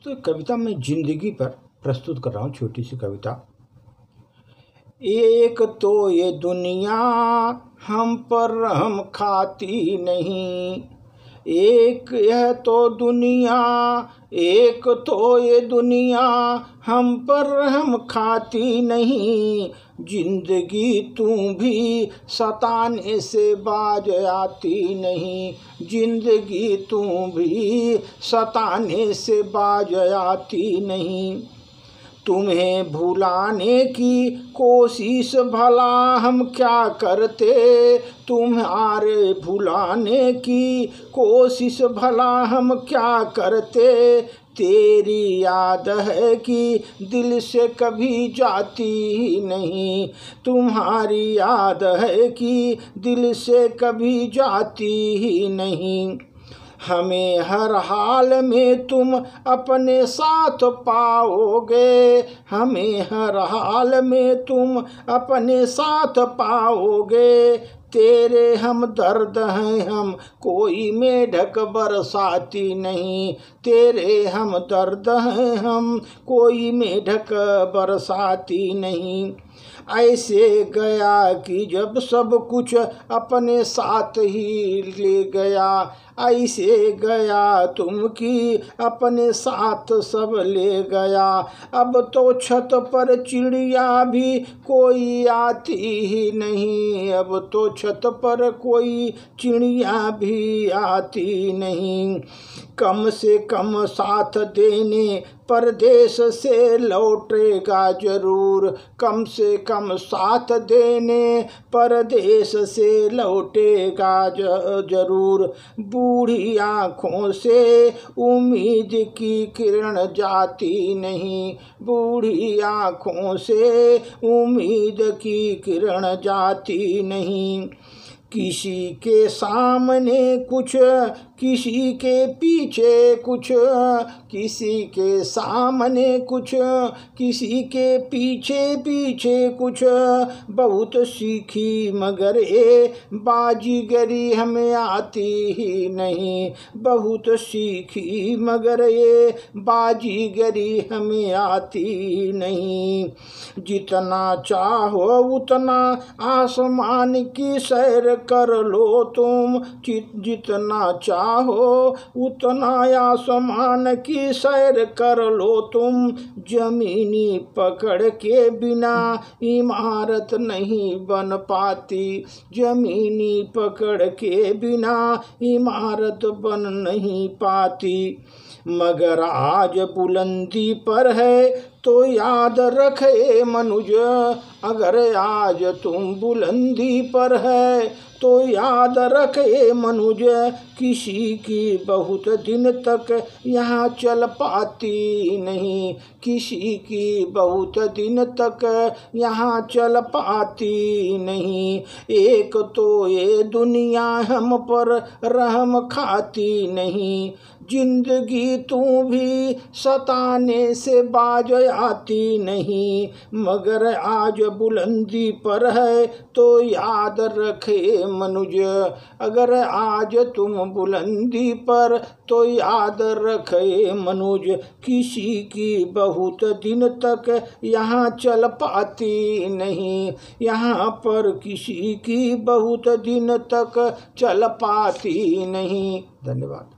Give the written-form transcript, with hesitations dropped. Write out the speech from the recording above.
तो कविता में जिंदगी पर प्रस्तुत कर रहा हूँ, छोटी सी कविता। एक तो ये दुनिया हम पर रहम खाती नहीं, एक यह तो दुनिया, एक तो ये दुनिया हम पर रहम खाती नहीं। जिंदगी तू भी सताने से बाज आती नहीं, जिंदगी तू भी सताने से बाज आती नहीं। तुम्हें भुलाने की कोशिश भला हम क्या करते, तुम्हारे भुलाने की कोशिश भला हम क्या करते। तेरी याद है कि दिल से कभी जाती ही नहीं, तुम्हारी याद है कि दिल से कभी जाती ही नहीं। हमें हर हाल में तुम अपने साथ पाओगे, हमें हर हाल में तुम अपने साथ पाओगे। तेरे हम दर्द हैं हम कोई मेढक बरसाती नहीं, तेरे हम दर्द हैं हम कोई मेढक बरसाती नहीं। ऐसे गया कि जब सब कुछ अपने साथ ही ले गया, ऐसे गया तुम कि अपने साथ सब ले गया। अब तो छत पर चिड़िया भी कोई आती ही नहीं, अब तो छत पर कोई चिड़िया भी आती नहीं। कम से कम साथ देने परदेश से लौटेगा जरूर, कम से कम साथ देने परदेश से लौटेगा जरूर। बूढ़ी आँखों से उम्मीद की किरण जाती नहीं, बूढ़ी आँखों से उम्मीद की किरण जाती नहीं। किसी के सामने कुछ, किसी के पीछे कुछ, किसी के सामने कुछ, किसी के पीछे पीछे कुछ। बहुत सीखी मगर ये बाजीगरी हमें आती ही नहीं, बहुत सीखी मगर ये बाजीगरी हमें आती नहीं। जितना चाहो उतना आसमान की सैर कर लो तुम, जितना चाहो उतना आसमान की सैर कर लो तुम। जमीनी पकड़ के बिना इमारत नहीं बन पाती, जमीनी पकड़ के बिना इमारत बन नहीं पाती। मगर आज बुलंदी पर है तो याद रखे मनुज, अगर आज तुम बुलंदी पर है तो याद रखे मनुज। किसी की बहुत दिन तक यहाँ चल पाती नहीं, किसी की बहुत दिन तक यहाँ चल पाती नहीं। एक तो ये दुनिया हम पर रहम खाती नहीं, जिंदगी तू भी सताने से बाज आती नहीं। मगर आज बुलंदी पर है तो याद रखे मनुज, अगर आज तुम बुलंदी पर तो याद रखे मनुज। किसी की बहुत दिन तक यहाँ चल पाती नहीं, यहाँ पर किसी की बहुत दिन तक चल पाती नहीं। धन्यवाद।